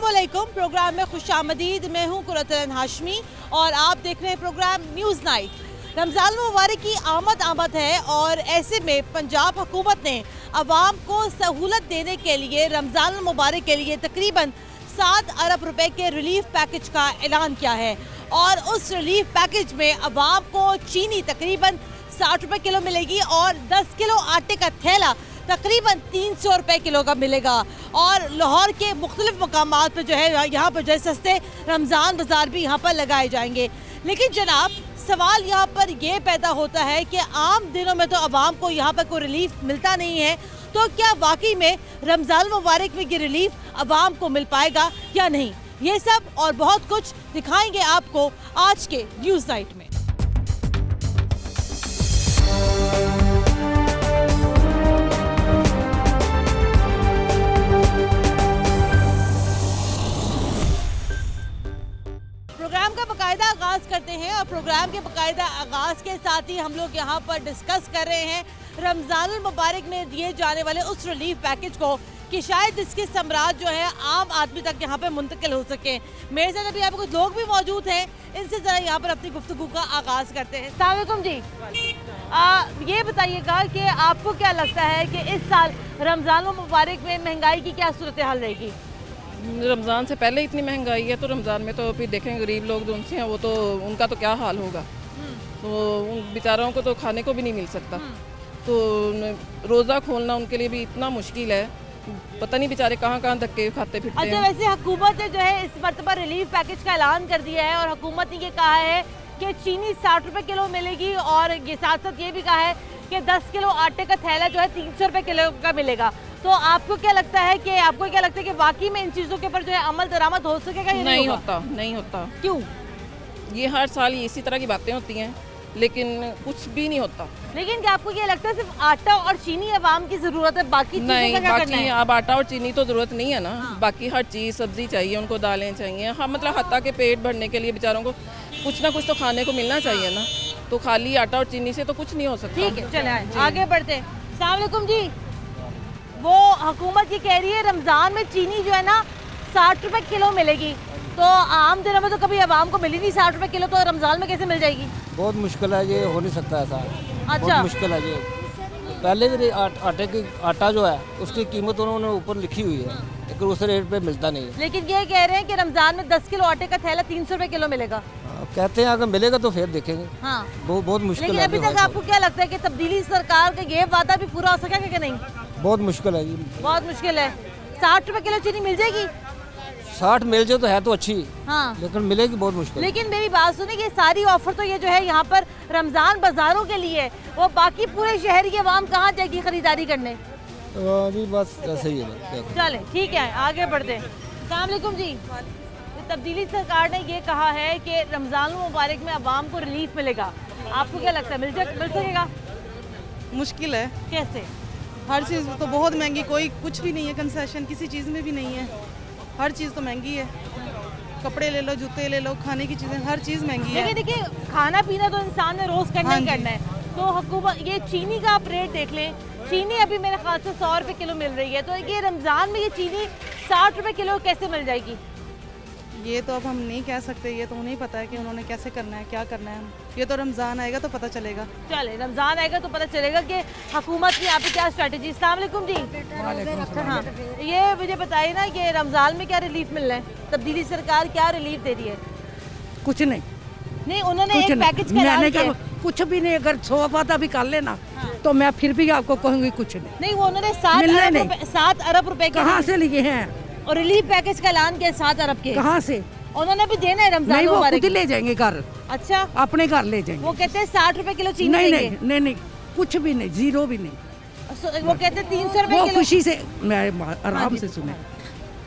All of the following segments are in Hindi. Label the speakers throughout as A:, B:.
A: अस्सलामुअलैकुम। प्रोग्राम में खुशामदीद। मैं हूँ कुरतन हाशमी और आप देख रहे हैं प्रोग्राम न्यूज़ नाइट। रमज़ान मुबारक की आमद है और ऐसे में पंजाब हुकूमत ने अवाम को सहूलत देने के लिए रमज़ान मुबारक के लिए तकरीबन 7 अरब रुपए के रिलीफ पैकेज का ऐलान किया है और उस रिलीफ पैकेज में अवाम को चीनी तकरीबन 60 रुपए किलो मिलेगी और 10 किलो आटे का थैला तकरीबन 300 रुपए किलो का मिलेगा। और लाहौर के मुख्तलिफ मकामात पर जो है यहाँ पर जो है सस्ते रमज़ान बाज़ार भी यहाँ पर लगाए जाएंगे। लेकिन जनाब सवाल यहाँ पर ये पैदा होता है कि आम दिनों में तो अवाम को यहाँ पर कोई रिलीफ मिलता नहीं है, तो क्या वाकई में रमज़ान मुबारक में ये रिलीफ अवाम को मिल पाएगा या नहीं? ये सब और बहुत कुछ दिखाएंगे आपको आज के न्यूज़ नाइट में। प्रोग्राम का बाकायदा आगाज़ करते हैं और प्रोग्राम के बाकायदा आगाज़ के साथ ही हम लोग यहाँ पर डिस्कस कर रहे हैं रमज़ान मुबारक में दिए जाने वाले उस रिलीफ पैकेज को कि शायद इसके समरात जो है आम आदमी तक यहाँ पर मुंतकिल हो सके। मेरे साथ अभी यहाँ पर कुछ लोग भी मौजूद हैं, इनसे ज़रा यहाँ पर अपनी गुफ्तगू का आगाज़ करते हैं। अस्सलाम वालेकुम जी, ये बताइएगा कि आपको क्या लगता है कि इस साल रमज़ान मुबारक में महंगाई की क्या सूरत हाल रहेगी?
B: रमज़ान से पहले इतनी महंगाई है तो रमज़ान में तो फिर देखें गरीब लोग जो उनसे हैं वो तो उनका तो क्या हाल होगा। तो उन बेचारों को तो खाने को भी नहीं मिल सकता, तो रोज़ा खोलना उनके लिए भी इतना मुश्किल है, पता नहीं बेचारे कहाँ कहाँ धक्के खाते फिरते हैं।
A: अच्छा, वैसे हुकूमत ने जो है इस मरतबा रिलीफ पैकेज का ऐलान कर दिया है और हुकूमत ने ये कहा है कि चीनी 60 रुपए किलो मिलेगी और ये साथ साथ ये भी कहा है कि 10 किलो आटे का थैला जो है 300 रुपए किलो का मिलेगा। तो आपको क्या लगता है कि वाकई में इन चीज़ों के ऊपर जो है अमल दरामद हो सकेगा या नहीं होगा?
B: नहीं होता।
A: क्यों?
B: ये हर साल इसी तरह की बातें होती हैं लेकिन कुछ भी नहीं होता।
A: लेकिन क्या आपको ये लगता है सिर्फ आटा और चीनी अवाम की जरूरत है, बाकी
B: नहीं?
A: बाकी
B: अब आटा और चीनी तो जरूरत नहीं है ना। हाँ। बाकी हर चीज़, सब्जी चाहिए उनको, दालें चाहिए। हाँ, मतलब हत्ता के पेट भरने के लिए बेचारों को कुछ ना कुछ तो खाने को मिलना चाहिए ना। तो खाली आटा और चीनी से तो कुछ नहीं हो सकता।
A: ठीक है, चले आगे बढ़ते हैं। अस्सलाम वालेकुम जी, वो हुकूमत ये कह रही है रमज़ान में चीनी जो है ना 60 रुपए किलो मिलेगी, तो आम दिनों में तो कभी आवाम को मिली नहीं 60 रुपए किलो, तो रमज़ान में कैसे मिल जाएगी?
C: बहुत मुश्किल है, ये हो नहीं सकता ऐसा।
A: अच्छा,
C: बहुत मुश्किल है ये। पहले भी आटे की आटा जो है उसकी कीमत उन्होंने ऊपर लिखी हुई है लेकिन उस रेट पे मिलता नहीं है।
A: लेकिन ये कह रहे हैं कि रमज़ान में 10 किलो आटे का थैला 300 रुपए किलो मिलेगा।
C: कहते हैं अगर मिलेगा तो फिर देखेंगे।
A: हाँ,
C: बहुत मुश्किल
A: लेकिन
C: है।
A: अभी तक आपको क्या लगता है कि तब्दीली सरकार का ये वादा भी पूरा हो सकेगा कि नहीं?
C: बहुत मुश्किल है ये।
A: बहुत मुश्किल है। 60 रुपए किलो चीनी मिल जाएगी?
C: 60 मिल जाए तो है तो अच्छी।
A: हाँ,
C: लेकिन मिलेगी बहुत मुश्किल।
A: लेकिन मेरी बात सुनिए कि सारी ऑफर तो ये जो है यहाँ पर रमज़ान बाजारों के लिए, वो बाकी पूरे शहर की आवाम कहाँ जाएगी खरीदारी करने?
C: जी बस ऐसे ही है।
A: चले ठीक है, आगे बढ़ते हैं। अस्सलाम वालेकुम जी, तब्दीली सरकार ने ये कहा है कि रमज़ान मुबारक में आवाम को रिलीफ मिलेगा, आपको क्या लगता है मिल सकेगा?
D: मुश्किल है।
A: कैसे?
D: हर चीज़ तो बहुत महंगी, कोई कुछ भी नहीं है, कंसेशन किसी चीज़ में भी नहीं है। हर चीज़ तो महंगी है, कपड़े ले लो, जूते ले लो, खाने की चीज़ें, हर चीज़ महंगी है।
A: लेकिन देखिए खाना पीना तो इंसान ने रोज़ करना ही करना है। तो हुकूमत, ये चीनी का आप रेट देख लें, चीनी अभी मेरे ख्याल से 100 रुपए किलो मिल रही है, तो ये रमज़ान में ये चीनी 60 रुपए किलो कैसे मिल जाएगी?
D: ये तो अब हम नहीं कह सकते, ये तो उन्हें पता है कि उन्होंने कैसे करना है, क्या करना है। ये तो रमज़ान आएगा तो पता चलेगा।
A: चले, रमज़ान आएगा तो पता चलेगा कि हुकूमत की यहाँ पे क्या स्ट्रेटजी। अस्सलाम वालेकुम जी, हाँ, ये मुझे बताइए ना कि रमज़ान में क्या रिलीफ मिल रहा है? तब्दीली सरकार क्या रिलीफ दे रही है?
E: कुछ नहीं,
A: उन्होंने एक पैकेज का ऐलान किया।
E: कुछ भी नहीं। अगर 100 वादा भी कर लेना तो मैं फिर भी आपको कहूँगी कुछ नहीं।
A: वो उन्होंने 7 अरब रुपए
E: कहाँ से लिए हैं
A: और रिलीफ पैकेज का ऐलान किया 7 अरब के।
E: कहाँ से?
A: उन्होंने भी देना है रमज़ान
E: नहीं, वो
A: मुबारक
E: खुद ले जाएंगे घर।
A: अच्छा,
E: अपने घर ले जाएंगे।
A: वो कहते हैं 60 रुपए किलो चीनी
E: नहीं, नहीं, कुछ भी नहीं, जीरो भी नहीं।
A: वो कहते हैं 300 रुपए
E: वो
A: किलो।
E: खुशी से, मैं आराम से सुने,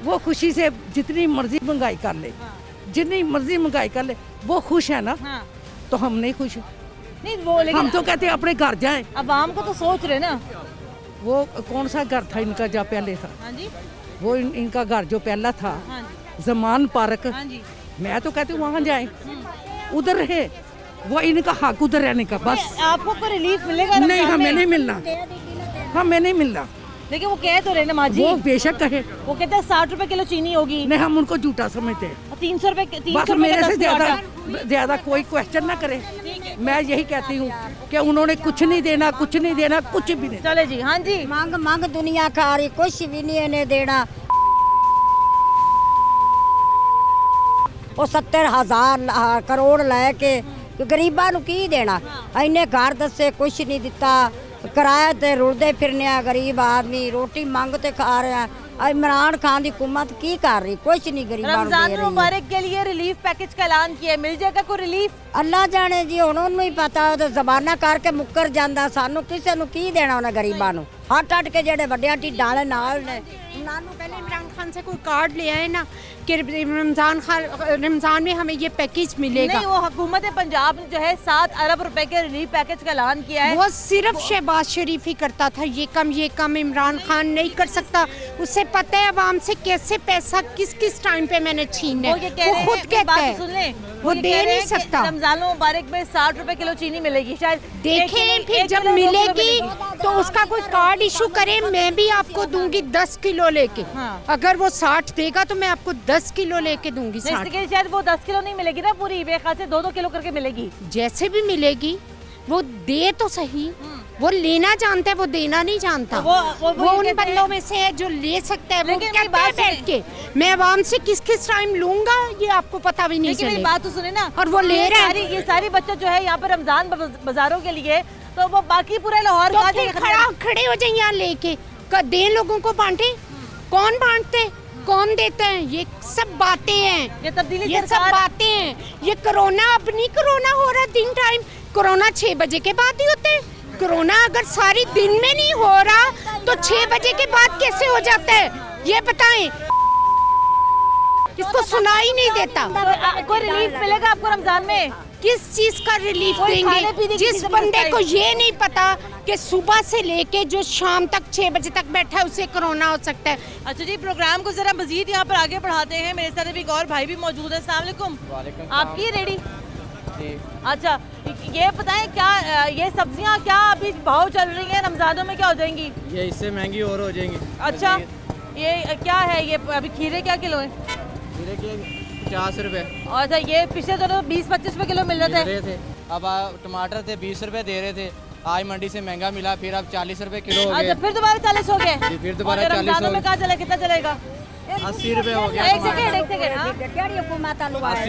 E: वो खुशी से जितनी मर्जी महंगाई कर ले, जितनी मर्जी महंगाई कर ले, वो खुश है ना। तो हम नहीं खुश।
A: नहीं, वो लेकिन
E: हम तो कहते हैं अपने घर जाएं।
A: अब आम को तो सोच रहे ना।
E: वो कौन सा घर था इनका जो पहले था?
A: हाँ जी,
E: वो इनका घर जो पहला था,
A: हाँ जी,
E: जमान पार्क।
A: हाँ जी,
E: मैं तो कहती हूँ वहाँ जाए, उधर रहे, वो इनका हक उधर रहने का बस।
A: आपको कोई रिलीफ मिलेगा?
E: नहीं, हमें नहीं मिलना, हमें नहीं मिलना।
A: लेकिन वो कह तो रहे ना माँ जी,
E: वो बेशक कहे,
A: वो कहते हैं 60 रुपए किलो चीनी होगी।
E: नहीं हम उनको झूठा समझते हैं।
A: 300 रुपए,
E: बस मेरे से ज्यादा कोई क्वेश्चन ना करे। मैं यही कहती हूँ कि उन्होंने कुछ नहीं देना, कुछ नहीं देना, कुछ भी नहीं।
A: चले जी, हाँ जी।
F: मांग मांग दुनिया खा रही, कुछ भी नहीं इन्हें देना। वो 70,000 करोड़ लैके गरीबां नूं की देना। इन्हें घर दसे कुछ नहीं दिता, किराए ते रुलदे फिरने गरीब आदमी, रोटी मंगते खा रहे हैं। इमरान खान की हुकूमत की कर रही, कुछ नहीं गरीबां नूं दे रही।
A: रमजान मुबारक के लिए रिलीफ पैकेज का ऐलान किया, मिल जाएगा कोई रिलीफ?
F: अल्लाह जाने जी, हुण उन्होंने ही पता। तो जबाना करके मुकर जांदा, सानू किसे नूं की देना उन्हें गरीबां नूं। हट के जेडे वड्डियां ढिड्डां वाले नाल ने।
G: पहले इमरान खान से कोई कार्ड ले आए ना कि रमजान में हमें ये पैकेज मिलेगा।
A: नहीं, वो हुकूमत पंजाब ने जो है 7 अरब रुपए के रिलीफ पैकेज का ऐलान किया है।
G: वो सिर्फ शहबाज शरीफ ही करता था, ये कम इमरान खान नहीं कर सकता। उसे पता है अवाम से कैसे पैसा किस किस टाइम पे मैंने छीनना है। वो खुद कहता है वो दे नहीं सकता।
A: रमजान मुबारक में 60 रुपए किलो चीनी मिलेगी शायद।
G: देखें फिर जब मिलेगी तो उसका कोई कार्ड इशू करे, मैं भी आपको दूंगी 10 किलो लेके।
A: हाँ।
G: अगर वो 60 देगा तो मैं आपको 10 किलो लेके दूंगी।
A: शायद वो 10 किलो नहीं मिलेगी ना पूरी, बेखा से 2-2 किलो करके मिलेगी।
G: जैसे भी मिलेगी वो दे तो सही, वो लेना जानता है, वो देना नहीं जानता। वो उन बंदों में से है जो ले सकता है। वो कहता है बैठ के मैं आवाम से किस किस टाइम लूंगा ये आपको पता भी नहीं चलेगा।
A: मेरी बात तो सुने ना,
G: और वो ले रहा है।
A: ये सारी बच्चे जो है यहाँ पे रमजान बाजारों के लिए, तो वो बाकी पूरे लाहौर
G: खड़े हो जाए यहाँ लेके दे, लोगों को बांटे। कौन बांटते, कौन देते हैं? ये सब बातें हैं, ये सब बातें हैं। ये कोरोना अब नहीं कोरोना हो रहा दिन टाइम, कोरोना 6 बजे के बाद ही होते हैं। कोरोना अगर सारी दिन में नहीं हो रहा तो 6 बजे के बाद कैसे हो जाता है ये बताएं। इसको सुनाई नहीं देता।
A: कोई रिलीफ मिलेगा आपको रमजान में?
G: किस चीज का रिलीफ देंगे? जिस बंदे को ये नहीं पता कि सुबह से लेके जो शाम तक 6 बजे तक बैठा है उसे कोरोना हो सकता है।
A: अच्छा जी, प्रोग्राम को जरा मजीद यहाँ पर आगे बढ़ाते हैं। मेरे साथ अभी एक और भाई भी मौजूद है। अस्सलाम वालेकुम। आपकी रेडी? अच्छा, ये बताएं क्या ये सब्जियाँ क्या अभी भाव चल रही हैं, रमजानों में क्या हो जाएंगी?
H: ये इससे महंगी और हो जाएंगी।
A: अच्छा, ये क्या है? ये अभी खीरे क्या किलो है?
H: खीरे के 50 रुपए।
A: अच्छा, ये पिछले दिनों 20-25 रुपए किलो मिल रहे थे।
H: अब टमाटर थे 20 रुपए दे रहे थे, आज मंडी से महंगा मिला, फिर अब 40 रुपए किलो हो गए।
A: अच्छा, फिर दोबारा 40 हो गए।
H: फिर दोबारा 40 हो गए।
A: कहाँ चले, कितना चलेगा?
H: 80 रुपए हो गया।
A: एक सेकंड
H: 80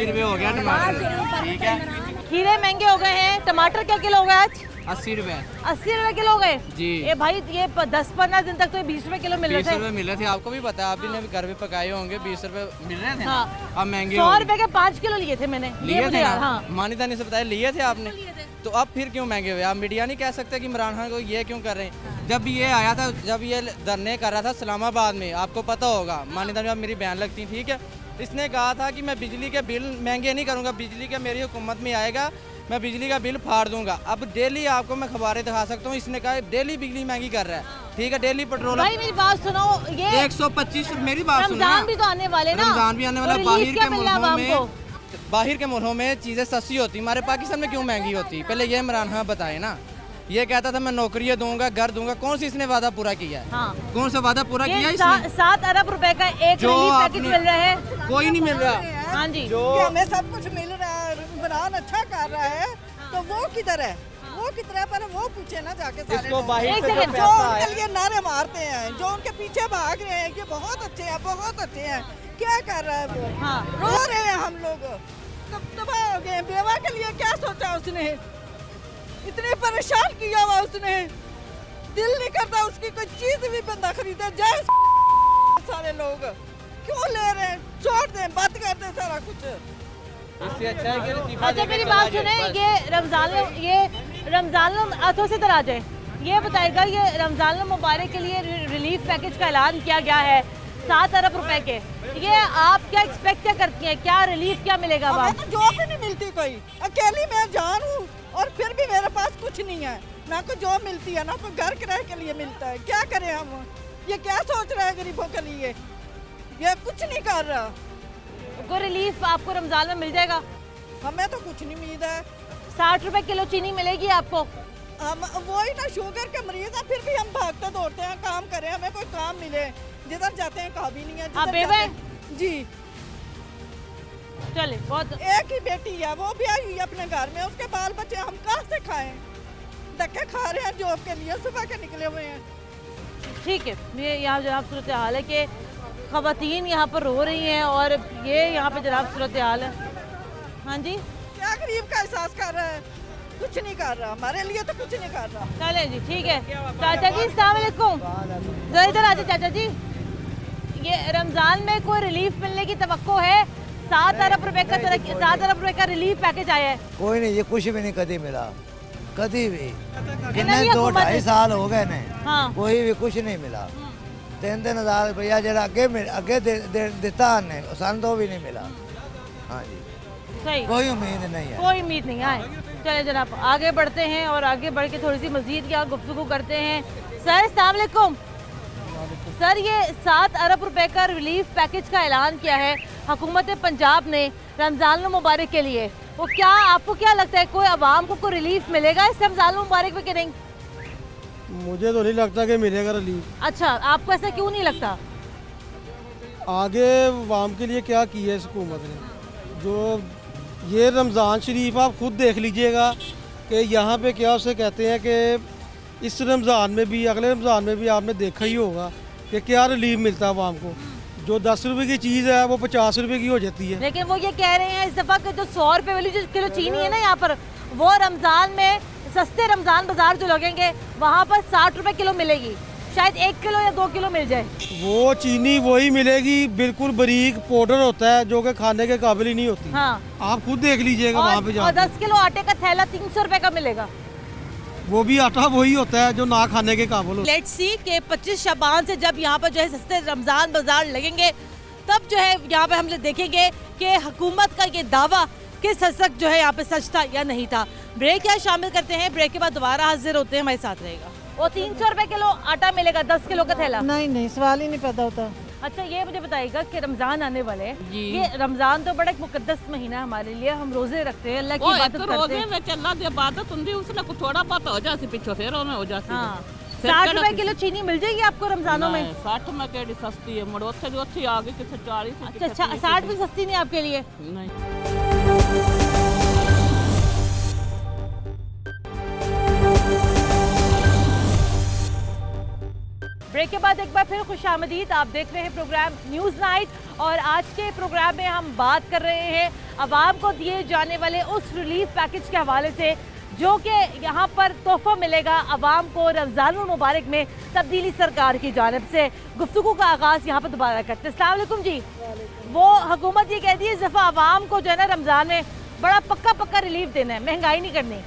H: रुपए हो गया टमाटर। ठीक है,
A: खीरे महंगे हो गए हैं। टमाटर क्या किलो हो गया आज?
H: 80 रुपए।
A: 80 रुपए किलो हो गए
H: जी।
A: ये भाई, ये 10-15 दिन तक तो 20 रुपए किलो मिल रहे थे।
H: 20 रुपए मिल रहे थे, आपको भी पता है, आप भी ने घर पे पकाए होंगे। 20 रुपए मिल रहे थे।
A: हाँ।
H: अब महंगे
A: 100 रुपए के 5 किलो लिए थे मैंने।
H: लिए थे ना?
A: हाँ।
H: मानी तानी से बताया लिए थे आपने, तो अब फिर क्यों महंगे हुए? आप मीडिया नहीं कह सकते कि इमरान खान को ये क्यों कर रहे हैं? जब ये आया था, जब ये धरने कर रहा था इस्लामाबाद में, आपको पता होगा, मानी तानी आप मेरी बयान लगती, ठीक है, इसने कहा था कि मैं बिजली के बिल महंगे नहीं करूँगा, बिजली का मेरी हुकूमत में आएगा, मैं बिजली का बिल फाड़ दूंगा। अब डेली आपको मैं खबरें दिखा सकता हूँ, इसने कहा डेली बिजली महंगी कर रहा है। ठीक है, डेली पेट्रोल।
A: भाई मेरी बात सुनो, ये
H: 125, मेरी बात सुनो,
A: रमजान भी तो आने वाले ना,
H: रमजान भी आने वाला। बाहर के मुल्कों में चीजें सस्ती होती, हमारे पाकिस्तान में क्यों महंगी होती? पहले ये इमरान खान बताए ना। ये कहता था मैं नौकरियां दूंगा, घर दूंगा, कौन सी इसने वादा पूरा किया है? हाँ। कौन सा वादा पूरा किया इसने?
A: 7 अरब रुपए का एक रिलीफ पैकेज मिल रहा है।
H: कोई नहीं मिल रहा।
A: हाँ जी,
I: हमें सब कुछ मिल रहा है, इमरान अच्छा कर रहा है, तो वो किधर है? वो किधर है? पर वो पूछे ना जाके सारे
H: इसको बाहर से
I: जो उनके लिए नारे मारते हैं, जो उनके पीछे भाग रहे हैं, ये बहुत अच्छे हैं, बहुत अच्छे हैं, क्या कर रहा है वो? हाँ। रो रहे हैं हम लोग, तबाह हो गए। बेवा के लिए क्या सोचा उसने? इतने परेशान किया हुआ उसने, दिल नहीं करता उसकी कोई चीज भी बंदा खरीदे जाए। सारे लोग क्यों ले रहे हैं? छोड़ दें, बंद कर दें सारा कुछ।
H: इससे अच्छा है कि
A: अच्छा मेरी बात सुने, ये रमजान हाथों से इधर आ जाए, ये बताएगा ये रमजान मुबारक के लिए रिलीफ पैकेज का ऐलान किया गया है 7 अरब रुपए के, ये आप क्या एक्सपेक्ट क्या करती हैं? क्या रिलीफ क्या मिलेगा?
I: हमें तो जॉब भी नहीं मिलती, कोई अकेली मैं जान हूँ और फिर भी मेरे पास कुछ नहीं है, ना कोई जॉब मिलती है, ना कोई घर किराए के लिए मिलता है। क्या करें हम? ये क्या सोच रहे हैं गरीबों के लिए? ये कुछ नहीं कर रहा।
A: कोई रिलीफ आपको रमजान में मिल जाएगा?
I: हमें तो कुछ नहीं उम्मीद है।
A: 60 रुपए किलो चीनी मिलेगी आपको?
I: हम वही ना शुगर के मरीज हैं, फिर भी हम भागते दौड़ते हैं, काम करें, हमें कोई काम मिले, जिधर जाते हैं काबिल नहीं है।
A: आप बेवा हैं?
I: जी
A: चले, बहुत
I: एक ही बेटी है, वो भी आई हुई है अपने घर में, उसके बाल बच्चे हम कहाँ से खाएं? धक्के खा रहे हैं जॉब के लिए, सुबह के निकले हुए हैं।
A: ठीक है, ये यहाँ जनाब सूरत हाल है कि ख़वातीन यहाँ पर रो रही हैं और ये यहाँ पे जनाब सूरत हाल है। हाँ जी,
I: क्या गरीब का एहसास कर रहा है? कुछ नहीं कर रहा, हमारे लिए तो कुछ नहीं कर रहा।
A: चले जी, ठीक है। चाचा जी अस्सलाम वालेकुम, जरा इधर आ जाए चाचा जी। ये रमज़ान में कोई रिलीफ मिलने की तवक्को है? 7 अरब रुपए का 7 अरब रुपए का रिलीफ पैकेज आया है।
J: कोई नहीं, ये कुछ भी नहीं कभी मिला, कभी भी। कितने 2-2.5 साल हो गए ने,
A: हाँ।
J: कोई भी कुछ नहीं मिला। 3-3 हज़ार रुपया जरा अगे दिता ने, सन तो भी नहीं मिला। हाँ जी,
A: सही,
J: कोई उम्मीद नहीं है,
A: कोई उम्मीद नहीं है। चले जनाब आगे बढ़ते हैं और आगे बढ़ के थोड़ी सी मजीद यहाँ गुफ्तगू करते हैं। सर अस्सलाम वालेकुम। सर, ये 7 अरब रुपए का रिलीफ पैकेज का ऐलान किया है हुकूमत पंजाब ने रमज़ान मुबारक के लिए, वो क्या आपको क्या लगता है कोई आवाम को कोई रिलीफ मिलेगा इस रमज़ान मुबारक में कि नहीं?
K: मुझे तो नहीं लगता कि मिलेगा रिलीफ।
A: अच्छा, आपको ऐसा क्यों नहीं लगता?
K: आगे आवाम के लिए क्या किया है इस हुकूमत ने? जो ये रमज़ान शरीफ आप खुद देख लीजिएगा कि यहाँ पे क्या उसे कहते हैं कि इस रमज़ान में भी, अगले रमज़ान में भी आपने देखा ही होगा कि क्या रिलीफ मिलता है आवाम को। जो 10 रुपए की चीज़ है वो 50 रुपए की हो जाती है।
A: लेकिन वो ये कह रहे हैं इस दफ़ा कि जो 100 रुपए वाली जो किलो चीनी है ना यहाँ पर, वो रमज़ान में सस्ते रमज़ान बाजार जो लगेंगे वहाँ पर 60 रुपए किलो मिलेगी, शायद 1 किलो या 2 किलो मिल जाए।
K: वो चीनी वही मिलेगी, बिल्कुल बारीक पाउडर होता है जो कि खाने के काबिल ही नहीं होती।
A: हाँ।
K: आप खुद देख लीजिएगा वहाँ पे
A: और 10 किलो आटे का थैला 300 रुपए का मिलेगा।
K: वो भी आटा वही होता है जो ना खाने के काबिल होता है।
A: लेट्स सी कि 25 शबान से जब यहाँ पर जो है सस्ते रमज़ान बाजार लगेंगे, तब जो है यहाँ पे हम लोग देखेंगे कि हुकूमत का ये दावा किस हद तक जो है यहाँ पे सच था या नहीं था। ब्रेक यहाँ शामिल करते हैं, ब्रेक के बाद दोबारा हाजिर होते हैं, हमारे साथ रहेगा। वो 300 रुपए किलो आटा मिलेगा, 10 किलो का थैला?
D: नहीं, सवाल ही नहीं पैदा होता।
A: अच्छा, ये मुझे बताइएगा कि रमज़ान आने वाले हैं, ये रमज़ान तो बड़ा एक मुकद्दस महीना है हमारे लिए, हम रोजे रखते हैं, अल्लाह की इबादत करते हैं। 60 रुपए किलो चीनी मिल जाएगी आपको रमज़ानों में?
L: 60 में केड़ी सस्ती है, मड़ोथे जो अच्छी आ गई कि 40।
A: अच्छा, 60 भी सस्ती नहीं आपके लिए?
L: नहीं।
A: ब्रेक के बाद एक बार फिर खुशामदीद, आप देख रहे हैं प्रोग्राम न्यूज़ नाइट और आज के प्रोग्राम में हम बात कर रहे हैं आवाम को दिए जाने वाले उस रिलीफ पैकेज के हवाले से जो कि यहाँ पर तोहफा मिलेगा आवाम को रमज़ान मुबारक में तब्दीली सरकार की जानिब से। गुफ्तगू का आगाज़ यहाँ पर दोबारा करते हैं। अस्सलाम वालेकुम जी। वो हुकूमत ये कहती है इस दफ़ा आवाम को जो है ना रमज़ान में बड़ा पक्का रिलीफ देना है, महंगाई नहीं करनी,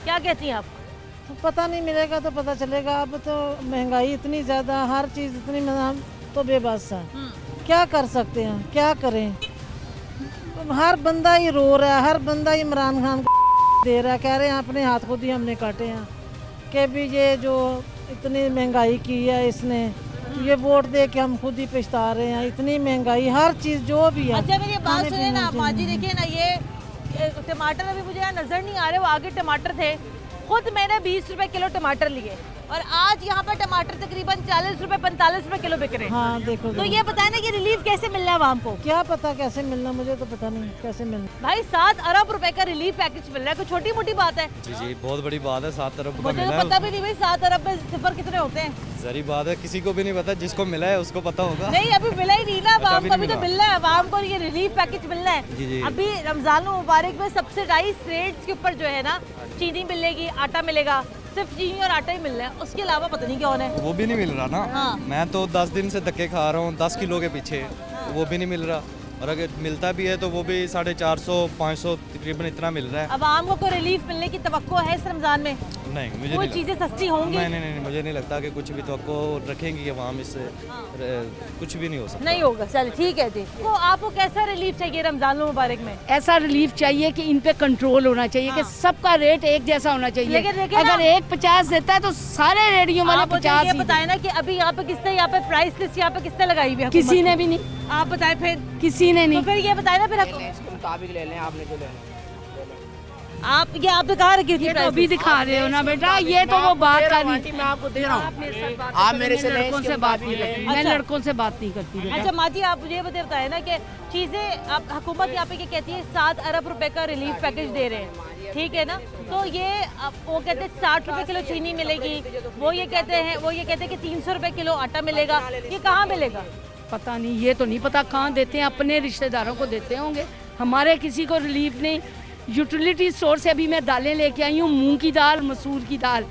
A: क्या कहती हैं आप?
D: पता नहीं, मिलेगा तो पता चलेगा। अब तो महंगाई इतनी ज़्यादा, हर चीज़ इतनी, हम तो बेबस है, क्या कर सकते हैं, क्या करें? हर बंदा ही रो रहा है, हर बंदा ही इमरान खान को दे रहा है, कह रहे हैं अपने हाथ खुद ही हमने काटे हैं कि भी ये जो इतनी महंगाई की है इसने, ये वोट दे के हम खुद ही पछता रहे हैं, इतनी महंगाई हर चीज़ जो भी है।
A: अच्छा, मेरी बात सुनिए ना माँ जी, देखिए ना ये टमाटर अभी मुझे यहाँ नज़र नहीं आ रहे, वो आगे टमाटर थे, खुद मैंने 20 रुपए किलो टमाटर लिए और आज यहाँ पर टमाटर तकरीबन 40 रुपए 45 रुपए किलो बिक रहे हैं।
D: हाँ, देखो
A: तो ये बताए ना कि रिलीफ कैसे मिलना है आवाम को?
D: क्या पता कैसे मिलना, मुझे तो पता नहीं कैसे मिलना।
A: भाई 7 अरब रुपए का रिलीफ पैकेज मिल रहा है, कोई छोटी मोटी बात है?
M: जी, बहुत बड़ी बात है। 7 अरब
A: मुझे तो पता भी नहीं भाई 7 अरब में सिफर कितने होते हैं।
M: जरी बात है, किसी को भी नहीं पता, जिसको मिला है उसको पता होगा।
A: नहीं, अभी मिला ही नहीं ना आवाम को, अभी तो मिलना है आवाम को, ये रिलीफ पैकेज मिलना है। अभी रमजान मुबारक में सब्सिडाइज रेट्स के ऊपर जो है ना चीनी मिलेगी, आटा मिलेगा, सिर्फ चीनी और आटा ही मिल रहा है, उसके अलावा पता नहीं क्या होना है।
M: वो भी नहीं मिल रहा ना।
A: हाँ।
M: मैं तो 10 दिन से धक्के खा रहा हूँ 10 किलो के पीछे, वो भी नहीं मिल रहा, और अगर मिलता भी है तो वो भी 450-500 तकरीबन इतना मिल रहा है।
A: अब आम को रिलीफ मिलने की तवक्को है इस रमजान में?
M: नहीं, मुझे
A: कोई चीजें सस्ती होंगी?
M: नहीं, मुझे नहीं लगता कि कुछ भी तवक्को रखेंगी आवाम, इससे कुछ भी नहीं हो सकता।
A: नहीं होगा। चल ठीक है जी। तो आपको कैसा रिलीफ चाहिए रमजान मुबारक में?
G: ऐसा रिलीफ चाहिए कि इन पे कंट्रोल होना चाहिए, कि सबका रेट एक जैसा होना चाहिए। अगर एक 50 देता है तो सारे रेडियो वाले 50
A: ये बताए ना कि अभी यहाँ पे किसने यहाँ पे प्राइस लिस्ट यहाँ पे किसने लगाई हुई है?
G: किसी ने भी नहीं।
A: आप बताए फिर?
G: किसी ने नहीं।
A: तो फिर ये बताए ना फिर
N: मुताबिक ले लें, आपने जो लेना
A: आप ये आप दिखा रहे
G: ये तो अभी दिखा रहे हो ना बेटा, ये तो वो बात कर रही।
N: मैं आपको दे रहा हूँ,
G: आप मेरे से लड़कों से बात नहीं करती, मैं लड़कों से बात नहीं करती।
A: अच्छा माँ जी, आप मुझे बताए ना कि चीज़ें आप हुकूमत यहाँ पे क्या कहती है, 7 अरब रुपए का रिलीफ पैकेज दे रहे हैं, ठीक है ना। तो ये वो कहते हैं 60 रुपए किलो चीनी मिलेगी, वो ये कहते हैं कि 300 रुपए किलो आटा मिलेगा। ये कहाँ मिलेगा?
G: पता नहीं, ये तो नहीं पता कहाँ देते हैं, अपने रिश्तेदारों को देते होंगे, हमारे किसी को रिलीफ नहीं। यूटिलिटी स्टोर से अभी मैं दालें लेके आई हूँ, मूंग की दाल, मसूर की दाल,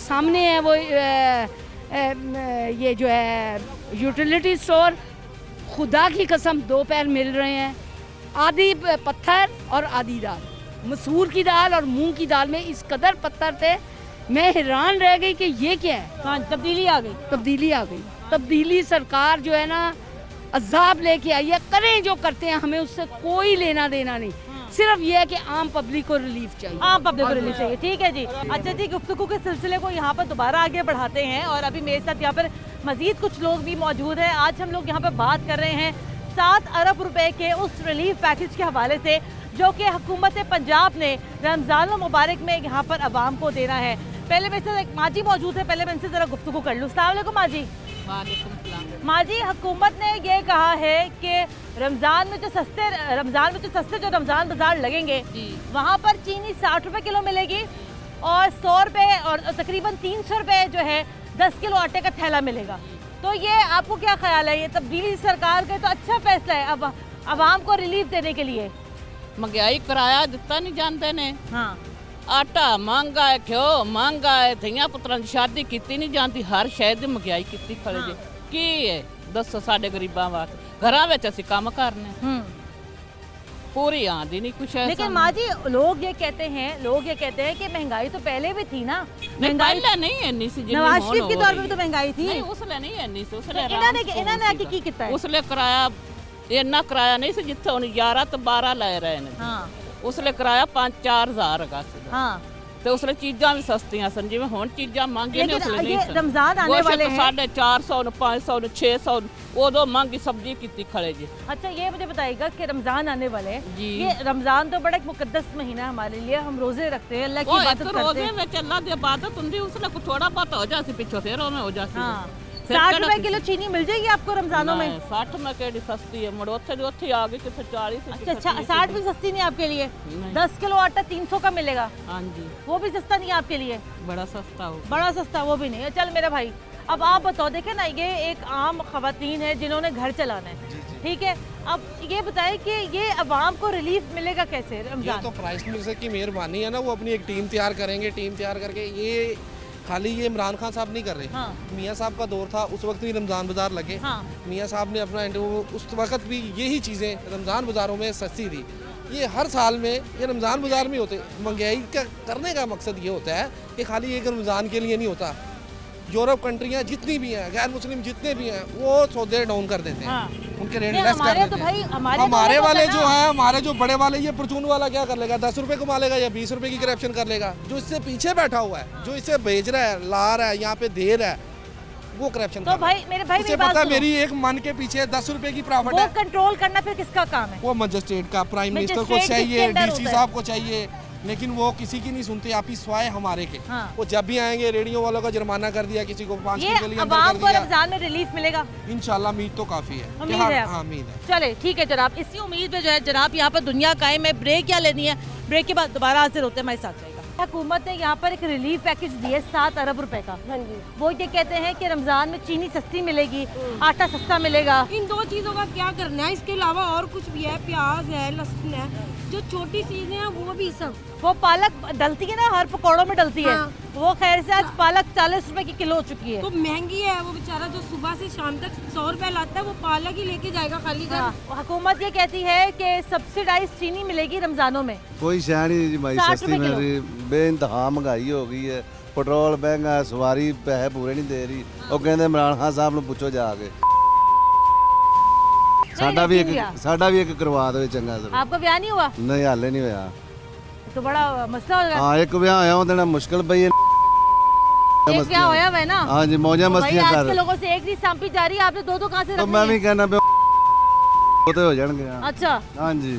G: सामने है वो ये जो है यूटिलिटी स्टोर। खुदा की कसम 2 पैर मिल रहे हैं, आधी पत्थर और आधी दाल। मसूर की दाल और मूंग की दाल में इस कदर पत्थर थे, मैं हैरान रह गई कि ये क्या है।
A: हाँ, तब्दीली आ गई। तब्दीली सरकार जो है ना अजाब लेके आई है, करें जो करते हैं, हमें उससे कोई लेना देना नहीं, सिर्फ ये है कि आम पब्लिक को रिलीफ चाहिए, ठीक है जी। अच्छा जी, गुफ्तगू के सिलसिले को यहाँ पर दोबारा आगे बढ़ाते हैं और अभी मेरे साथ यहाँ पर मजीद कुछ लोग भी मौजूद हैं। आज हम लोग यहाँ पर बात कर रहे हैं 7 अरब रुपए के उस रिलीफ पैकेज के हवाले से जो कि हुकूमत पंजाब ने रमज़ान मुबारक में यहाँ पर आवाम को देना है। पहले मेरे साथ एक माँ जी मौजूद है, पहले मैं इनसे ज़रा गुफ्तगू कर लूँ। अस्सलाम वालेकुम माँ जी। माँ जी, हुकूमत ने ये कहा है कि रमज़ान में जो सस्ते जो रमज़ान बाजार लगेंगे वहाँ पर चीनी 60 रुपए किलो मिलेगी और 100 रुपए और तकरीबन 300 रुपए जो है 10 किलो आटे का थैला मिलेगा। तो ये आपको क्या ख्याल है, ये तब्दीली सरकार का तो अच्छा फैसला है अब आवाम को रिलीफ देने के लिए?
L: महंगाई किराया दिता नहीं जानते ने।
A: हाँ,
L: आटा महंगा है, घ्यो महंगा है, धीया पुत्रां दी शादी कीती नहीं जाती, हर शहर दी महंगाई कीती खड़े जे की है। दसो साडे गरीबां वास्ते घरां विच असीं काम करने पूरी आंदी नहीं कुछ है।
A: लेकिन माँ जी लोग ये कहते हैं कि महंगाई तो पहले भी थी ना।
L: महंगाई नहीं इन्नी सी,
A: नवाज शरीफ के दौर में तो महंगाई थी
L: नहीं, उसले नहीं इन्नी सी। उसले
A: इन्होंने आके की कीता है,
L: उसले किराया इन्ना किराया नहीं सी जिथे हुण 11 तो 12 ले रहे ने।
A: हाँ,
L: उसले किराया 5-4 हज़ार हैगा सी।
A: हाँ,
L: ते उसले चीज़ां भी सस्तियां सन, जिवें हुण चीज़ां महंगियां ने उसले नहीं सन।
A: रमज़ान आने वाले हैं,
L: 450 500 600 उदो महंगी सब्जी कितनी खड़े जी।
A: अच्छा ये मुझे बताइएगा कि रमज़ान आने वाले हैं, ये रमज़ान तो बड़ा एक मुकद्दस महीना है हमारे लिए, हम रोजे रखते हैं, अल्लाह की इबादत करते हैं।
L: रोजे में अल्लाह दी इबादत हुंदी, उसले कुछ थोड़ा बहुत हो जासी पिछो फिर में हो जासी।
A: हाँ, 60 रुपए किलो चीनी मिल जाएगी आपको रमज़ानों में? 60
L: में केड़ी सस्ती है, मुड़ ओथे जो ओथे आ गई किथे 40।
A: अच्छा, 60 भी सस्ती नहीं आपके लिए? 10 किलो आटा 300 का मिलेगा।
L: हाँ जी,
A: वो भी सस्ता नहीं है आपके लिए?
L: बड़ा सस्ता हो,
A: बड़ा सस्ता वो भी नहीं है। चल मेरे भाई, अब आप बताओ, देखे ना ये एक आम खवातीन है जिन्होंने घर चलाना है, ठीक है, अब ये बताएं कि ये अवाम को रिलीफ मिलेगा कैसे रमजान?
O: ये तो प्राइस मिनिस्टर की मेहरबानी है ना, वो अपनी एक टीम तैयार करेंगे, टीम तैयार करके ये खाली ये इमरान खान साहब नहीं कर रहे।
A: हाँ।
O: मियाँ साहब का दौर था, उस वक्त भी रमज़ान बाज़ार लगे।
A: हाँ।
O: मियाँ साहब ने अपना उस वक्त भी यही चीज़ें रमज़ान बाज़ारों में सस्ती थी। ये हर साल में ये रमज़ान बाज़ार में होते। महंगाई का करने का मकसद ये होता है कि खाली एक रमज़ान के लिए नहीं होता। यूरोप कंट्रियाँ जितनी भी हैं, गैर मुस्लिम जितने भी हैं, वो सौदे डाउन कर देते हैं। हाँ। उनके रेट लेस कर देते हैं। हमारे वाले जो है, हमारे जो बड़े वाले, ये परचून वाला क्या कर लेगा, 10 रुपए कमा लेगा या 20 रुपए की करप्शन कर लेगा। जो इससे पीछे बैठा हुआ है, जो इसे भेज रहा है, ला रहा है, यहाँ पे दे रहा है, वो करप्शन।
A: तो भाई मेरे भाई
O: मुझे पता है, मेरी एक मन के पीछे 10 रुपए की प्रॉफिट है।
A: कंट्रोल करना फिर किसका काम है?
O: वो मजिस्ट्रेट का, प्राइम मिनिस्टर को चाहिए, डीसी साहब को चाहिए, लेकिन वो किसी की नहीं सुनते। आप ही स्वाय हमारे के। हाँ। वो जब भी आएंगे रेडियो वालों का जुर्माना कर दिया, किसी को 5 दिन के लिए अंदर कर दिया।
A: रमजान में रिलीफ मिलेगा इंशाल्लाह,
O: उम्मीद तो काफी है।
A: उम्मीद है।
O: हाँ, उम्मीद है।
A: चले ठीक है जनाब, इसी उम्मीद पे जो है जनाब यहाँ पर दुनिया कायम है। ब्रेक क्या लेनी है, ब्रेक के बाद दोबारा हाजिर होते हैं हमारे साथ रहेगा। हुकूमत ने यहाँ पर एक रिलीफ पैकेज दिया 7 अरब रुपए का। हाँ जी। वो ये कहते हैं कि रमजान में चीनी सस्ती मिलेगी, आटा सस्ता मिलेगा।
P: इन 2 चीज़ों का क्या करना है, इसके अलावा और कुछ भी है, प्याज है, लहसुन है, जो छोटी चीजें हैं वो भी सब।
A: वो पालक डलती है ना, हर पकौड़ों में डलती है। वो खैर से आज पालक 40 रुपए की किलो हो चुकी है।
P: तो महंगी है। वो बेचारा जो सुबह से शाम तक 100 रुपए लाता है, वो पालक ही लेके जाएगा खाली घर।
A: हुकूमत ये कहती है कि सब्सिडाइज चीनी मिलेगी रमजानों में।
Q: कोई शह नहीं भाई, सस्ती मिल रही, बेइंतहा महंगाई हो गई है, पेट्रोल महंगा, सवारी पैसे पूरे नहीं दे रही। वो कहते इमरान खान साहब ने पूछो जाके, साडा भी एक करवा दो चंगा सर।
A: आपका ब्याह नहीं हुआ?
Q: नहीं, हाले नहीं होया।
A: तो बड़ा मसला हो गया।
Q: हाँ, एक ब्याह होया होना मुश्किल पई है।
A: एक ब्याह होया है ना।
Q: हाँ जी, मौजा मस्तियां कर।
A: आज के लोगों से एक नहीं सांपी जा रही है, आपने 2 कहां से रखनी है?
Q: तो मैं भी कहना पे होते हो जाएंगे।
A: अच्छा।
Q: हाँ जी।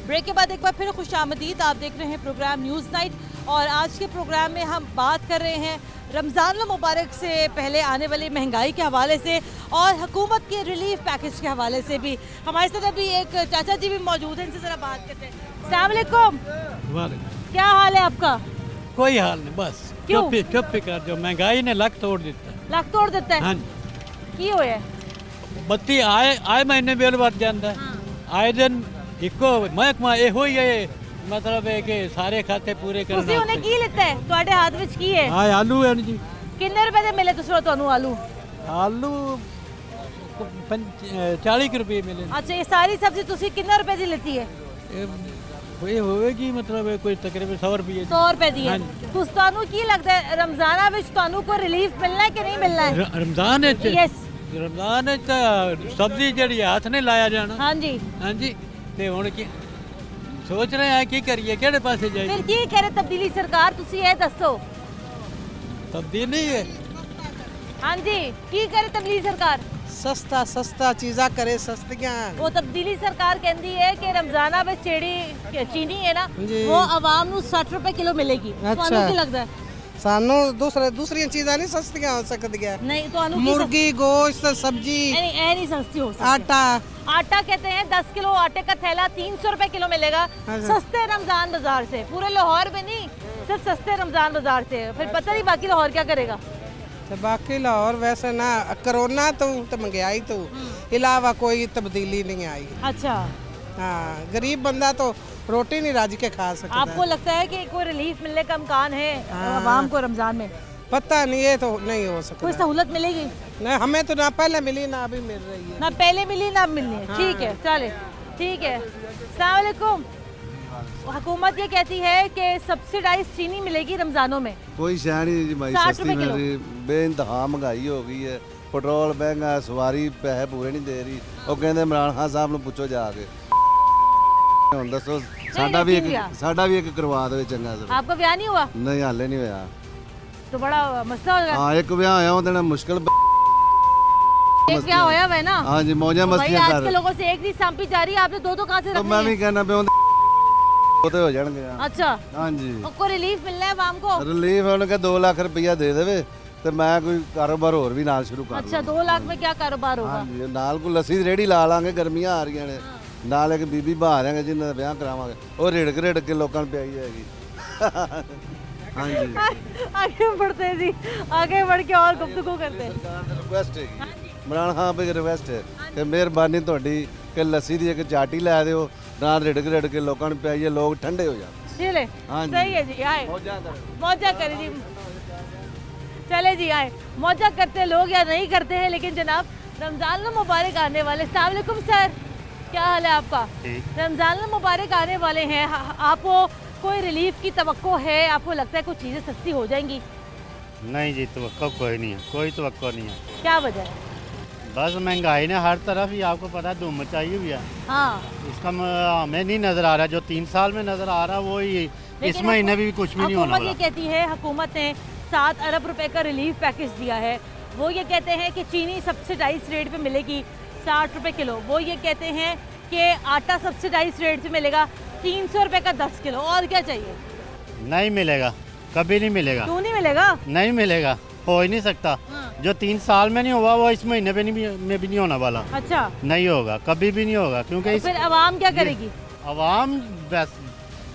A: ब्रेक के बाद एक बार फिर खुशामदीद। आप देख रहे हैं प्रोग्राम न्यूज़ नाइट और आज के प्रोग्राम में हम बात कर रहे हैं रमज़ान मुबारक से पहले आने वाली महंगाई के हवाले से और हुकूमत के रिलीफ पैकेज के हवाले से भी। हमारे साथ अभी एक चाचा जी भी मौजूद हैं, इनसे ज़रा बात करते हैं। अस्सलाम वालेकुम। क्या हाल है आपका?
N: कोई हाल नहीं, बस चुप कर जो महंगाई ने लक तोड़ देता है।
A: लक तोड़ देता है?
N: हाँ
A: की होया
N: बत्ती आए महीने बिल बढ़ जाता है। आए दिन इको महकमा ਇਹੋ ਹੀ ਹੈ, मतलब है कि सारे खाते पूरे करना।
A: ਤੁਸੀਂ ਉਹਨੇ ਕੀ ਲਿੱਤਾ ਹੈ? ਤੁਹਾਡੇ ਹੱਥ ਵਿੱਚ ਕੀ ਹੈ?
N: ਹਾਂ ਆਲੂ ਹੈ ਜੀ।
A: ਕਿੰਨੇ ਰੁਪਏ ਦੇ ਮਿਲੇ ਤੁਹਾਨੂੰ ਆਲੂ?
N: आलू 40 रुपये मिले।
A: अच्छा, ये सारी सब्जी ਤੁਸੀਂ ਕਿੰਨੇ ਰੁਪਏ ਦੀ ਲਿੱਤੀ ਹੈ?
N: ये होएगी मतलब कोई तकरीबन 100 रुपये।
A: 100 रुपए ਦੀ ਹੈ। ਤੁਹਾਨੂੰ ਕੀ ਲੱਗਦਾ ਹੈ ਰਮਜ਼ਾਨਾਂ ਵਿੱਚ ਤੁਹਾਨੂੰ ਕੋਈ ਰਿਲੀਫ ਮਿਲਣਾ ਹੈ ਕਿ ਨਹੀਂ ਮਿਲਣਾ ਹੈ?
N: रमजान
A: यस
N: रमजान सब्जी जी हाथ नहीं लाया जाना।
A: हाँ जी
N: हाँ जी। ਤੇ ਹੁਣ ਕੀ ਸੋਚ ਰਹੇ ਆ ਕੀ ਕਰੀਏ, ਕਿਹੜੇ ਪਾਸੇ ਜਾਈਏ?
A: ਫਿਰ ਕੀ ਕਰੇ ਤਬਦੀਲੀ ਸਰਕਾਰ? ਤੁਸੀਂ ਇਹ ਦੱਸੋ।
N: ਤਬਦੀਲੀ ਹੈ
A: हाँ जी, की करे तबदीली सरकार?
R: सस्ता चीज़ा करे सस्तियां।
A: वो तब्दीली सरकार कहती है कि रमजाना में चीनी है ना, वो आवाम नू 60 रुपए किलो मिलेगी।
R: अच्छा
A: की लगता है?
R: सानू दूसरी चीज़ां नहीं सस्तियां हो सकती।
A: नहीं तो
R: मुर्गी, गोश्त, सब्जी
A: नहीं सस्ती हो सकती। आटा कहते हैं 10 किलो आटे का थैला 300 रुपए किलो मिलेगा सस्ते रमजान बाजार से। पूरे लाहौर में नहीं, सिर्फ सस्ते रमजान बाजार से। फिर पता नहीं बाकी लाहौर क्या करेगा।
R: तो बाकी लाहौर वैसे ना कोरोना तो महंगाई तो इलावा कोई तब्दीली नहीं आई।
A: अच्छा
R: हाँ, गरीब बंदा तो रोटी नहीं राज के खा सकता।
A: आपको लगता है कि कोई रिलीफ मिलने का इम्कान है आवाम को रमजान में?
R: पता नहीं, ये तो नहीं हो सकता।
A: कोई सहूलत मिलेगी?
R: नहीं, हमें तो ना पहले मिली ना अभी मिल रही है।
A: ना पहले मिली ना मिलनी है। ठीक है, चले ठीक है। अस्सलाम वालेकुम। हुकूमत ये कहती है कि सब्सिडाइज चीनी मिलेगी रमजानों में।
Q: कोई शह नहीं जी भाई, सस्ती मिल रही, बेइंतहा महंगाई हो गई है, पेट्रोल महंगा, सवारी पैसे पूरे नहीं दे रही। वो कहते इमरान खान साहब ਨੂੰ ਪੁੱਛੋ ਜਾ ਕੇ ਹੁਣ ਦੱਸੋ ਸਾਡਾ ਵੀ ਇੱਕ ਕਰਵਾ ਦਿਓ ਚੰਗਾ ਸਰ।
A: आपका ब्याह नहीं हुआ?
Q: नहीं हाले नहीं होया।
A: तो बड़ा मसला होगा।
Q: हाँ, एक ब्याह होया ਉਹਦੇ ਨਾਲ मुश्किल
A: एक ब्याह होया है ना।
Q: हाँ जी, मौजा मस्तियां कर।
A: आज के लोगों से एक दी सांपी जा रही है, आपने दो कहां से रखनी है?
Q: मैं भी कहना पे होते हो जाएंगे।
A: अच्छा
Q: हाँ जी।
A: को रिलीफ मिलना है आवाम को?
Q: रिलीफ उन्होंने 2 लाख रुपया दे देवे तो मैं कोई कारोबार और भी नाल शुरू कर।
A: अच्छा, 2 लाख में क्या कारोबार होगा?
Q: हाँ जी, नाल को लस्सी रेड़ी ला लांगे, गर्मियां आ रही ने, नाल एक बीबी बाहर आएंगे जिन्हें ब्याह करावांगे, और रिड़क के लोगों ने पियाई जाएगी। हाँ जी,
A: आगे बढ़ते हैं जी, आगे बढ़ के और गुफ्तगू करते हैं।
Q: रिक्वेस्ट है इमरान खान पे रिक्वेस्ट है कि मेहरबानी थोड़ी कि लस्सी दी एक चाटी लै दिओ, नाल रिड़क के लोगों ने पियाइए, लोग ठंडे हो जाए।
A: हाँ सही है जी, आए मौजा करें जी। चले जी, आए मौजा करते लोग या नहीं करते हैं, लेकिन जनाब रमजान मुबारक आने वाले। अस्सलाम वालेकुम सर, क्या हाल है आपका? रमजान मुबारक आने वाले हैं, आपको कोई रिलीफ की तवक्को है? आपको लगता है कुछ चीज़ें सस्ती हो जाएंगी?
S: नहीं जी, तवक्को कोई नहीं है, कोई तवक्को नहीं है।
A: क्या वजह है?
S: बस महंगाई ने हर तरफ ही आपको पता है धूम मचाई हुई है।
A: हाँ,
S: इसका हमें नहीं नज़र आ रहा, जो 3 साल में नज़र आ रहा वो ही इस महीने भी कुछ भी नहीं होने वाला।
A: ये कहती है हुकूमत ने 7 अरब रुपए का रिलीफ पैकेज दिया है। वो ये कहते हैं कि चीनी सब्सिडाइज रेट पे मिलेगी 60 रुपए किलो। वो ये कहते हैं कि आटा सब्सिडाइज रेट पे मिलेगा 300 रुपए का 10 किलो। और क्या चाहिए?
S: नहीं मिलेगा, कभी नहीं मिलेगा।
A: क्यों नहीं मिलेगा?
S: नहीं मिलेगा, हो ही नहीं सकता। जो 3 साल में नहीं हुआ वो इस महीने में भी नहीं होने वाला।
A: अच्छा,
S: नहीं होगा, कभी भी नहीं होगा, क्योंकि
A: फिर आवाम क्या करेगी?
S: आवाम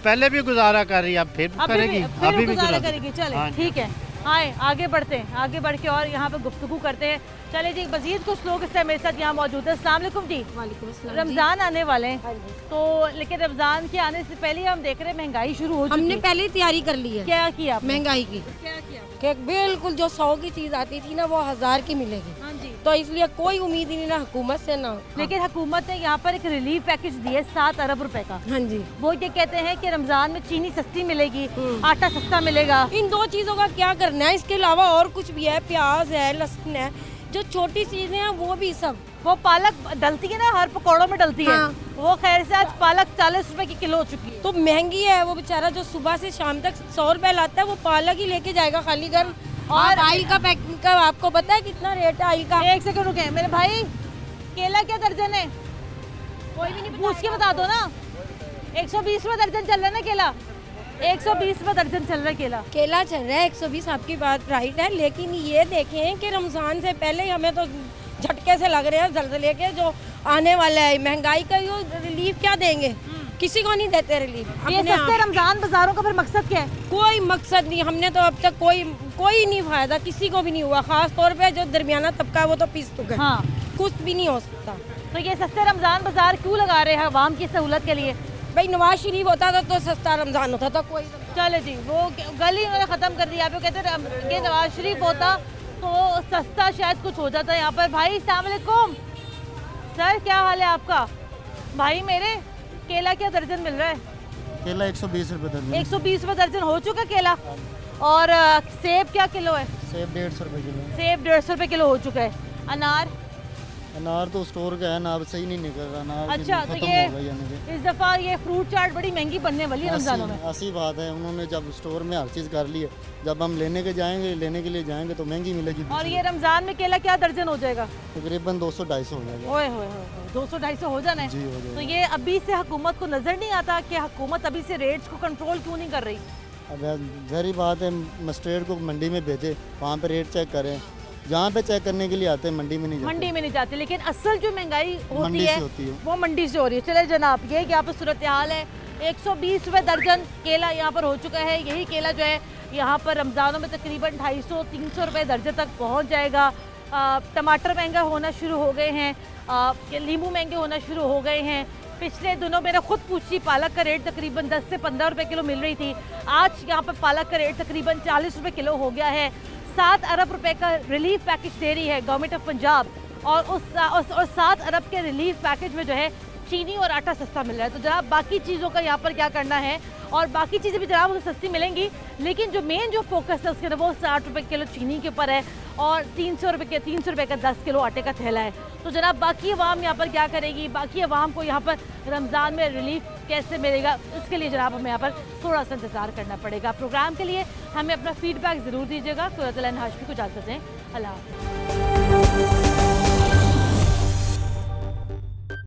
S: पहले भी गुजारा कर रही है, अब फिर करेगी,
A: अभी भी गुजारा करेगी। चले ठीक है, आए आगे बढ़ते हैं, आगे बढ़ के और यहाँ पे गुफ्तगू करते हैं। चले जी, मजीद कुछ लोग इस टाइम मेरे साथ यहाँ मौजूद है। अस्सलाम वालेकुम जी।
P: वालेकुम अस्सलाम।
A: रमज़ान आने वाले हैं तो, लेकिन रमज़ान के आने से पहले हम देख रहे हैं महंगाई शुरू हो चुकी है।
P: हमने पहले तैयारी कर ली है।
A: क्या किया?
P: महंगाई की
A: क्या किया?
P: कि बिल्कुल जो 100 की चीज़ आती थी ना, वो 1000 की मिलेगी।
A: हाँ जी।
P: तो इसलिए कोई उम्मीद ही नहीं ना हुकूमत से ना।
A: लेकिन हुकूमत ने यहाँ पर एक रिलीफ पैकेज दिया 7 अरब रुपए का।
P: हाँ जी।
A: वो ये कहते हैं कि रमजान में चीनी सस्ती मिलेगी, आटा सस्ता मिलेगा।
P: इन 2 चीज़ों का क्या करना है? इसके अलावा और कुछ भी है, प्याज है, लहसुन है, जो छोटी चीजें हैं वो भी सब।
A: वो पालक डलती है ना, हर पकौड़ों में डलती है। वो खैर से आज पालक 40 रुपए की किलो हो चुकी है।
P: तो महंगी है। वो बेचारा जो सुबह से शाम तक 100 रुपए लाता है, वो पालक ही लेके जाएगा खाली घर। और ऑयल का पैकिंग का आपको पता है कितना रेट है ऑयल का?
A: 1 सेकंड रुके मेरे भाई, केला क्या दर्जन है? कोई भी नहीं पूछ के बता दो ना। 120 रुपए दर्जन चल रहा है ना केला, 120 रुपए दर्जन चल रहा है केला।
P: केला चल रहा है 120, आपकी बात राइट है, लेकिन ये देखें कि रमज़ान से पहले हमें तो झटके से लग रहे हैं ज़लज़ले के जो आने वाला है, महंगाई का यो रिलीफ क्या देंगे? किसी को नहीं देते रिलीफ।
A: ये सस्ते रमज़ान बाजारों का फिर मकसद क्या है?
P: कोई मकसद नहीं, हमने तो अब तक कोई नहीं फायदा किसी को भी नहीं हुआ, खास तौर पे जो दरमियाना तबका वो तो पीस चुका है। हाँ। कुछ भी नहीं हो सकता।
A: तो ये सस्ते रमज़ान बाजार क्यों लगा रहे हैं अवाम की सहूलत के लिए?
P: भाई नवाज शरीफ होता था तो सस्ता रमज़ान होता था कोई।
A: चले जी, वो गल ही उन्होंने ख़त्म कर दिया। आप कहते हैं कि नवाज शरीफ होता तो सस्ता शायद कुछ हो जाता यहाँ पर। भाई अस्सलाम वालेकुम सर, क्या हाल है आपका? भाई मेरे केला क्या दर्जन मिल रहा है?
T: केला 120 रुपये दर्जन।
A: 120 रुपये दर्जन हो चुका केला। और सेब क्या किलो है?
T: सेब 150 रुपये किलो।
A: सेब 150 रुपये किलो हो चुका है।
T: अनार तो स्टोर का है ना, अब सही नहीं निकल रहा अनार।
A: अच्छा, तो ये इस दफ़ा ये फ्रूट चाट बड़ी महंगी बनने वाली है रमज़ानों में।
T: ऐसी बात है, उन्होंने जब स्टोर में हर चीज़ कर ली है, जब हम लेने के लिए जाएंगे तो महंगी मिलेगी।
A: और ये रमज़ान में केला क्या दर्जन हो जाएगा?
T: तकरीबन 200-250 हो जाएगा।
A: ओए 200-250 हो जाना है।
T: जी हो जाएगा।
A: तो ये अभी से हुकूमत को नज़र नहीं आता कि हुकूमत अभी से रेट्स को कंट्रोल क्यों नहीं कर रही?
T: अब जहरी बात है, मस्टर्ड को मंडी में भेजे, वहाँ पे रेट चेक करें। जहाँ पे चेक करने के लिए आते हैं मंडी में नहीं जाते। लेकिन असल जो महंगाई होती है वो मंडी से हो रही है। चले जनाब, ये यहाँ पर सूरत हाल है। 120 रुपये दर्जन केला यहाँ पर हो चुका है। यही केला जो है यहाँ पर रमज़ानों में तकरीबन 250-300 रुपये दर्जन तक पहुँच जाएगा। टमाटर महंगा होना शुरू हो गए हैं, नींबू महंगे होना शुरू हो गए हैं। पिछले दिनों मैंने खुद पूछी, पालक का रेट तकरीबन 10 से 15 रुपये किलो मिल रही थी। आज यहाँ पर पालक का रेट तकरीबन 40 रुपये किलो हो गया है। 7 अरब रुपए का रिलीफ पैकेज दे रही है गवर्नमेंट ऑफ पंजाब, और उस 7 अरब के रिलीफ पैकेज में जो है चीनी और आटा सस्ता मिल रहा है। तो जनाब बाकी चीज़ों का यहाँ पर क्या करना है, और बाकी चीज़ें भी जनाब उसे सस्ती मिलेंगी, लेकिन जो मेन जो फोकस है उसके अंदर वो 60 रुपये किलो चीनी के ऊपर है और 300 रुपये का 10 किलो आटे का थैला है। तो जनाब बाकी अवाम यहाँ पर क्या करेगी, बाकी अवाम को यहाँ पर रमज़ान में रिलीफ कैसे मिलेगा, इसके लिए जनाब हमें यहाँ पर थोड़ा सा इंतज़ार करना पड़ेगा। प्रोग्राम के लिए हमें अपना फीडबैक ज़रूर दीजिएगा। कुरतुल हाशमी को इजाज़त दें। अल्लाह हाफ़िज़।